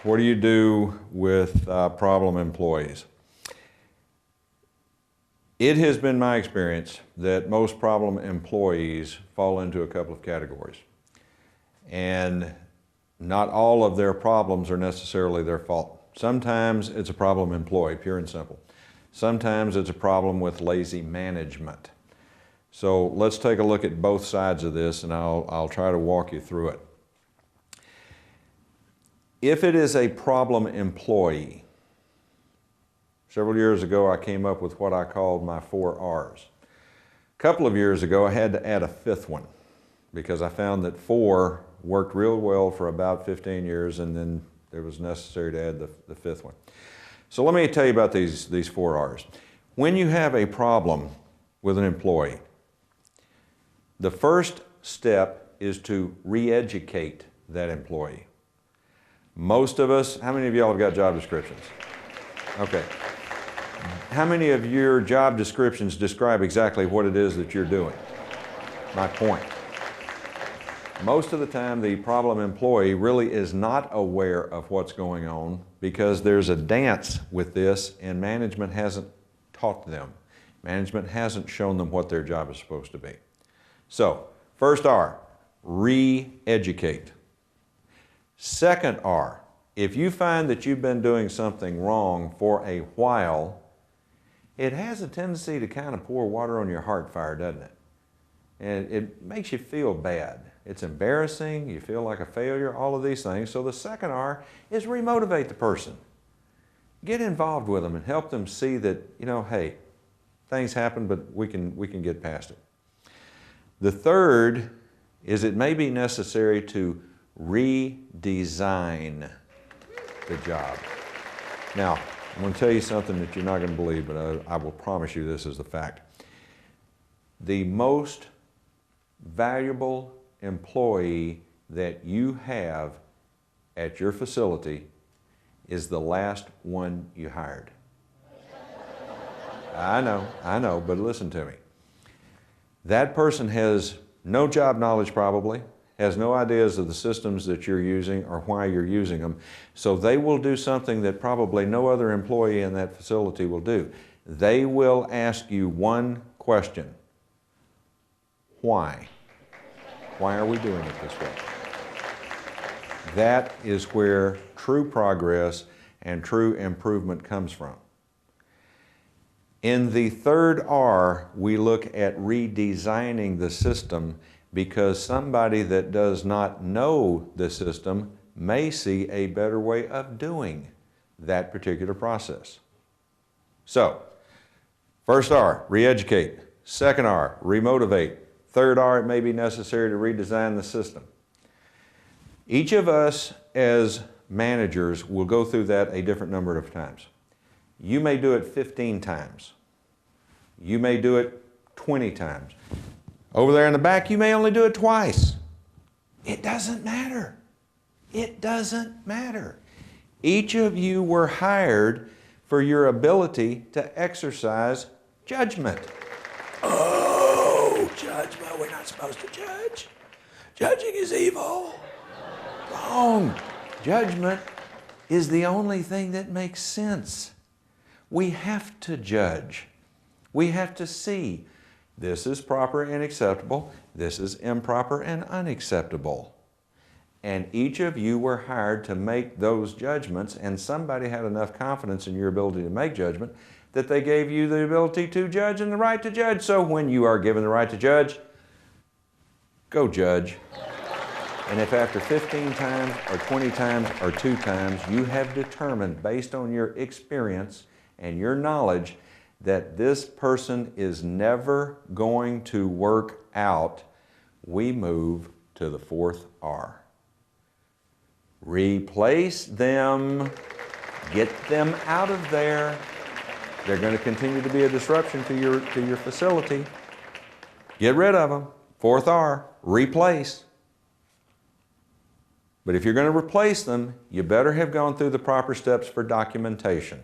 What do you do with problem employees? It has been my experience that most problem employees fall into a couple of categories. And not all of their problems are necessarily their fault. Sometimes it's a problem employee, pure and simple. Sometimes it's a problem with lazy management. So let's take a look at both sides of this, and I'll try to walk you through it. If it is a problem employee, several years ago I came up with what I called my 4 R's. A couple of years ago I had to add a 5th one because I found that 4 worked real well for about 15 years and then it was necessary to add the 5th one. So let me tell you about these 4 R's. When you have a problem with an employee, the first step is to re-educate that employee. Most of us, how many of y'all have got job descriptions? Okay. How many of your job descriptions describe exactly what it is that you're doing? My point. Most of the time, the problem employee really is not aware of what's going on because there's a dance with this and management hasn't taught them. Management hasn't shown them what their job is supposed to be. So, first R, re-educate. Second R, if you find that you've been doing something wrong for a while, it has a tendency to kind of pour water on your heart fire, doesn't it? And it makes you feel bad. It's embarrassing, you feel like a failure, all of these things. So the second R is remotivate the person. Get involved with them and help them see that, you know, hey, things happen, but we can get past it. The third is it may be necessary to redesign the job. Now, I'm going to tell you something that you're not going to believe, but I will promise you this is the fact. The most valuable employee that you have at your facility is the last one you hired. I know, but listen to me. That person has no job knowledge probably, has no ideas of the systems that you're using or why you're using them, so they will do something that probably no other employee in that facility will do. They will ask you one question. Why? Why are we doing it this way? That is where true progress and true improvement comes from. In the third R, we look at redesigning the system because somebody that does not know the system may see a better way of doing that particular process. So, first R, re-educate. Second R, remotivate. Third R, it may be necessary to redesign the system. Each of us as managers will go through that a different number of times. You may do it 15 times. You may do it 20 times. Over there in the back, you may only do it twice. It doesn't matter. It doesn't matter. Each of you were hired for your ability to exercise judgment. Oh, judgment, we're not supposed to judge. Judging is evil. Wrong. Judgment is the only thing that makes sense. We have to judge. We have to see this is proper and acceptable, this is improper and unacceptable. And each of you were hired to make those judgments, and somebody had enough confidence in your ability to make judgment that they gave you the ability to judge and the right to judge. So when you are given the right to judge, go judge. And if after 15 times or 20 times or 2 times you have determined based on your experience and your knowledge that this person is never going to work out, we move to the fourth R. Replace them, get them out of there. They're going to continue to be a disruption to your facility. Get rid of them. Fourth R, replace. But if you're going to replace them, you better have gone through the proper steps for documentation.